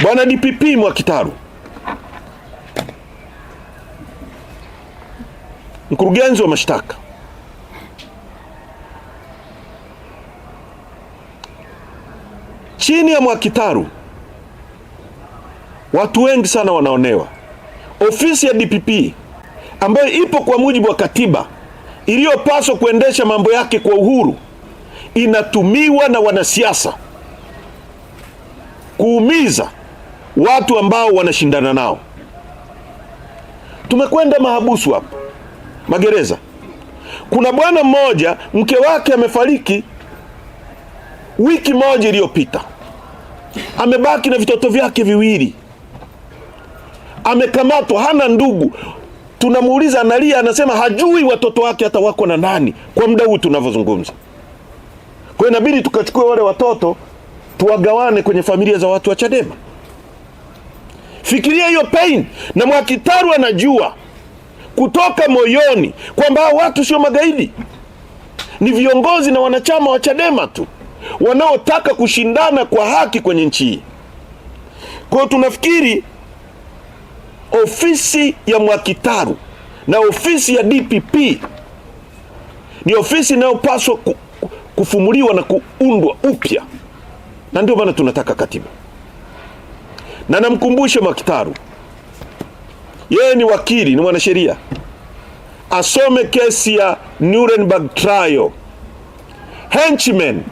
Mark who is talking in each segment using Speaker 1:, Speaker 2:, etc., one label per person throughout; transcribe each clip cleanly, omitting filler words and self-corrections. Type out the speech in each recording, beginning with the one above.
Speaker 1: Bwana DPP Mwakitaru, mkurugenzi wa mashtaka, chini ya Mwakitaru watu wengi sana wanaonewa. Ofisi ya DPP ambayo ipo kwa mujibu wa katiba, iliyopaswa kuendesha mambo yake kwa uhuru, inatumiwa na wanasiasa kuumiza watu ambao wanashindana nao. Tumekwenda mahabusu hapa, magereza. Kuna bwana mmoja mke wake amefariki wiki moja iliyopita, amebaki na vitoto vyake viwili, amekamatwa, hana ndugu. Tunamuuliza, analia, anasema hajui watoto wake hata wako na nani kwa muda huu tunavyozungumza. Kwa hiyo inabidi tukachukue wale watoto tuwagawane kwenye familia za watu wa Chadema. Fikiria hiyo pain. Na Mwakitaru anajua kutoka moyoni kwamba watu sio magaidi, ni viongozi na wanachama wa Chadema tu wanaotaka kushindana kwa haki kwenye nchi hii. Kwa hiyo tunafikiri ofisi ya Mwakitaru na ofisi ya DPP ni ofisi inayopaswa kufumuliwa na kuundwa upya, na ndio maana tunataka katiba. Na namkumbushe Mwakitaru, yeye ni wakili, ni mwanasheria, asome kesi ya Nuremberg trial. Henchmen,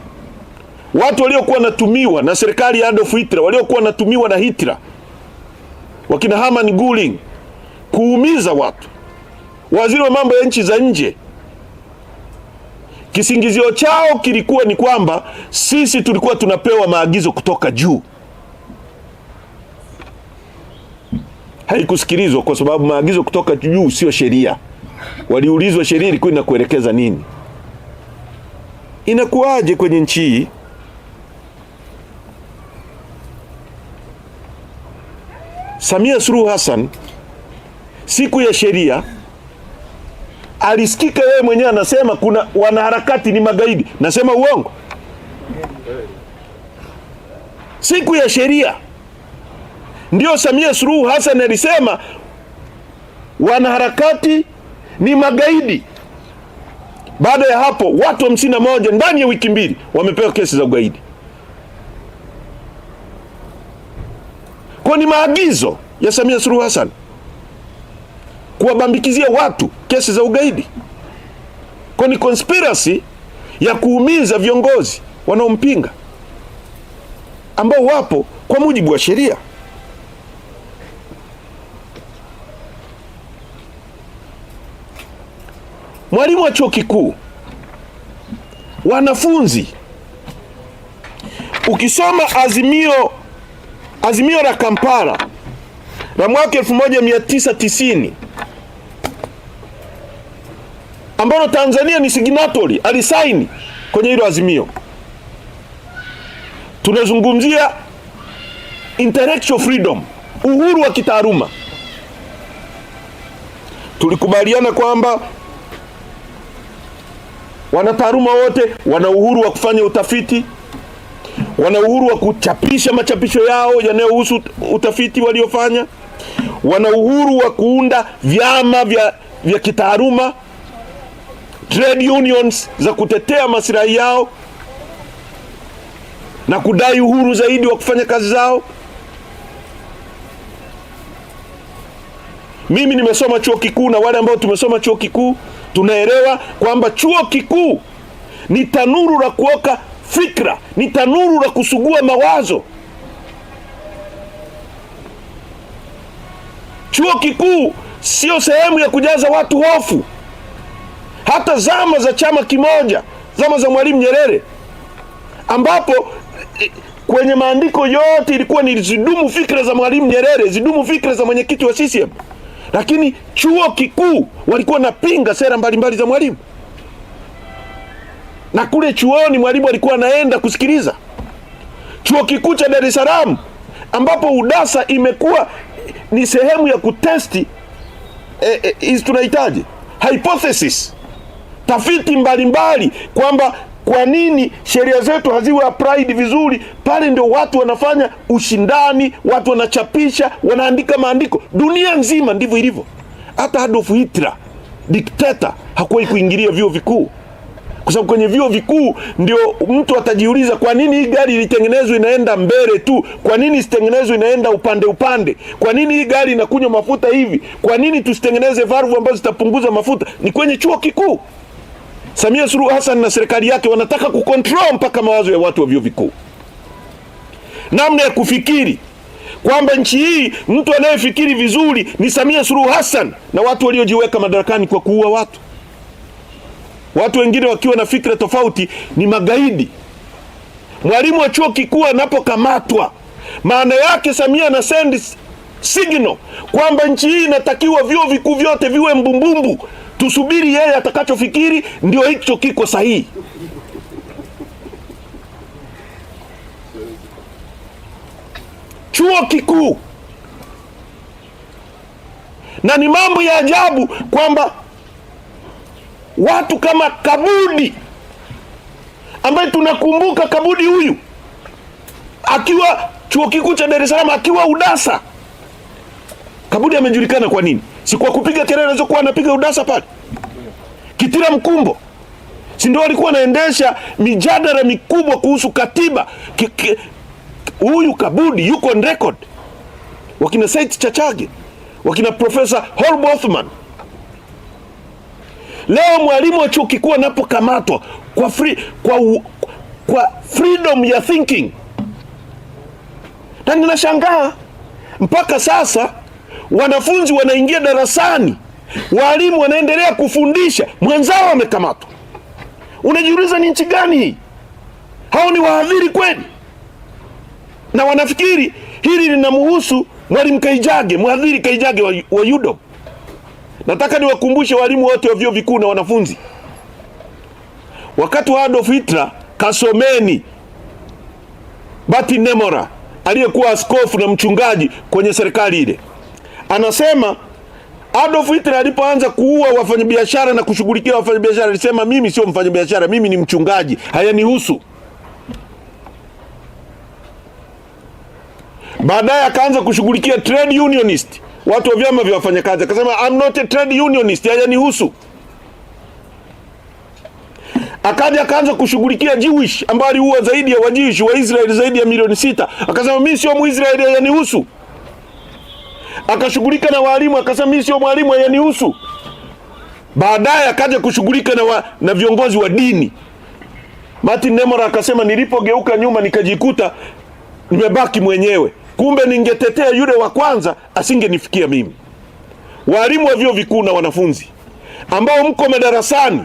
Speaker 1: watu waliokuwa natumiwa na serikali ya Adolf Hitler, waliokuwa natumiwa na Hitler, wakina Hermann Göring, kuumiza watu, waziri wa mambo ya nchi za nje. Kisingizio chao kilikuwa ni kwamba sisi tulikuwa tunapewa maagizo kutoka juu. Haikusikilizwa kwa sababu maagizo kutoka juu sio sheria. Waliulizwa sheria ilikuwa inakuelekeza nini. Inakuwaje kwenye nchi hii? Samia Suluhu Hassan siku ya sheria alisikika yeye mwenyewe anasema kuna wanaharakati ni magaidi. Nasema uongo? Siku ya sheria ndio Samia Suluhu Hassan alisema wanaharakati ni magaidi. Baada ya hapo watu 51 ndani ya wiki mbili wamepewa kesi za ugaidi. Kwa ni maagizo ya Samia Suluhu Hassan kuwabambikizia watu kesi za ugaidi. Kwa ni conspiracy ya kuumiza viongozi wanaompinga ambao wapo kwa mujibu wa sheria. Mwalimu wa chuo kikuu, wanafunzi, ukisoma azimio la Kampala la mwaka 1990 ambalo Tanzania ni signatory, alisaini kwenye hilo azimio, tunazungumzia intellectual freedom, uhuru wa kitaaluma. Tulikubaliana kwamba wanataaluma wote wana uhuru wa kufanya utafiti, wana uhuru wa kuchapisha machapisho yao yanayohusu utafiti waliofanya, wana uhuru wa kuunda vyama vya kitaaluma, trade unions za kutetea maslahi yao na kudai uhuru zaidi wa kufanya kazi zao. Mimi nimesoma chuo kikuu, na wale ambao tumesoma chuo kikuu tunaelewa kwamba chuo kikuu ni tanuru la kuoka fikra, ni tanuru la kusugua mawazo. Chuo kikuu sio sehemu ya kujaza watu hofu. Hata zama za chama kimoja, zama za Mwalimu Nyerere, ambapo kwenye maandiko yote ilikuwa ni zidumu fikra za Mwalimu Nyerere, zidumu fikra za mwenyekiti wa CCM, lakini chuo kikuu walikuwa napinga sera mbalimbali za Mwalimu. Na kule chuoni Mwalimu alikuwa anaenda kusikiliza. Chuo kikuu cha Dar es Salaam, ambapo UDASA imekuwa ni sehemu ya kutesti tunahitaji hypothesis, tafiti mbalimbali kwamba Kwa nini sheria zetu haziwe applied vizuri? Pale ndio watu wanafanya ushindani, watu wanachapisha, wanaandika maandiko. Dunia nzima ndivyo ilivyo. Hata Adolf Hitler, dikteta, hakuwahi kuingilia vyuo vikuu. Kwa sababu kwenye vyuo vikuu ndio mtu atajiuliza, kwa nini hii gari ilitengenezwa inaenda mbele tu? Kwa nini isitengenezwe inaenda upande upande? Kwa nini hii gari inakunywa mafuta hivi? Kwa nini tusitengeneze valve ambazo zitapunguza mafuta? Ni kwenye chuo kikuu. Samia Suluhu Hassan na serikali yake wanataka kucontrol mpaka mawazo ya watu wa vyuo vikuu. Namna ya kufikiri kwamba nchi hii mtu anayefikiri vizuri ni Samia Suluhu Hassan na watu waliojiweka madarakani kwa kuua watu. Watu wengine wakiwa na fikra tofauti ni magaidi. Mwalimu wa chuo kikuu anapokamatwa, maana yake Samia na send signal kwamba nchi hii inatakiwa vyuo vikuu vyote viwe mbumbumbu. Tusubiri yeye atakachofikiri, ndio hicho kiko sahihi. Chuo kikuu. Na ni mambo ya ajabu kwamba watu kama Kabudi, ambaye tunakumbuka Kabudi huyu akiwa chuo kikuu cha Dar es Salaam, akiwa UDASA. Kabudi amejulikana kwa nini? Si kwa kupiga kelele alizokuwa anapiga UDASA pale. Kitila Mkumbo, si ndio alikuwa anaendesha mijadala mikubwa kuhusu katiba? Huyu Kabudi yuko on record. Wakina Said Chachage, wakina Profesa Holb Othman. Leo mwalimu wa chuo kikuu anapokamatwa kwa freedom ya thinking, na ninashangaa mpaka sasa wanafunzi wanaingia darasani, walimu wanaendelea kufundisha, mwenzao amekamatwa. Unajiuliza ni nchi gani hii? Hao ni wahadhiri kweli? Na wanafikiri hili linamhusu Mwalimu Kaijage, mhadhiri Kaijage wa UDOM. Nataka niwakumbushe walimu wote wa vyuo vikuu na wanafunzi, wakati wa Adolf Hitler, kasomeni Martin Nemora aliyekuwa askofu na mchungaji kwenye serikali ile. Anasema Adolf Hitler alipoanza kuua wafanyabiashara na kushughulikia wafanyabiashara, alisema mimi sio mfanyabiashara, mimi ni mchungaji, hayanihusu. Baadaye akaanza kushughulikia trade unionist, watu wa vyama vya wafanyakazi, akasema I'm not a trade unionist, hayanihusu. Akaanza kushughulikia Jewish, ambao aliua zaidi ya Wajewish wa Israeli zaidi ya milioni 6, akasema mimi sio Muisraeli, hayanihusu. Akashughulika na walimu, akasema mimi sio mwalimu, hayanihusu. Baadaye akaja kushughulika na viongozi wa dini. Martin Nemora akasema nilipogeuka nyuma nikajikuta nimebaki mwenyewe, kumbe ningetetea yule wa kwanza asingenifikia mimi. Walimu wa vyuo vikuu na wanafunzi ambao mko madarasani,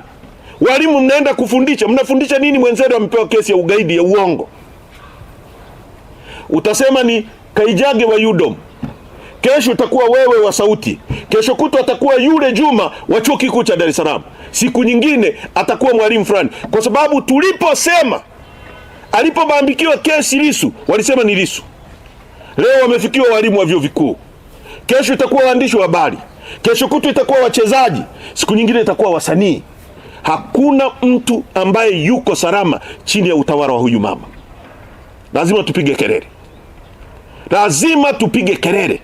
Speaker 1: walimu mnaenda kufundisha, mnafundisha nini? Mwenzenu amepewa kesi ya ugaidi ya uongo, utasema ni Kaijage wa UDOM, kesho utakuwa wewe wa Sauti, kesho kutwa atakuwa yule Juma wa chuo kikuu cha Dar es Salaam, siku nyingine atakuwa mwalimu fulani. Kwa sababu tuliposema, alipobambikiwa kesi Lissu, walisema ni Lissu. Leo wamefikiwa walimu wa vyuo vikuu, kesho itakuwa waandishi wa habari, kesho kutwa itakuwa wachezaji, siku nyingine itakuwa wasanii. Hakuna mtu ambaye yuko salama chini ya utawala wa huyu mama. Lazima tupige kelele, lazima tupige kelele.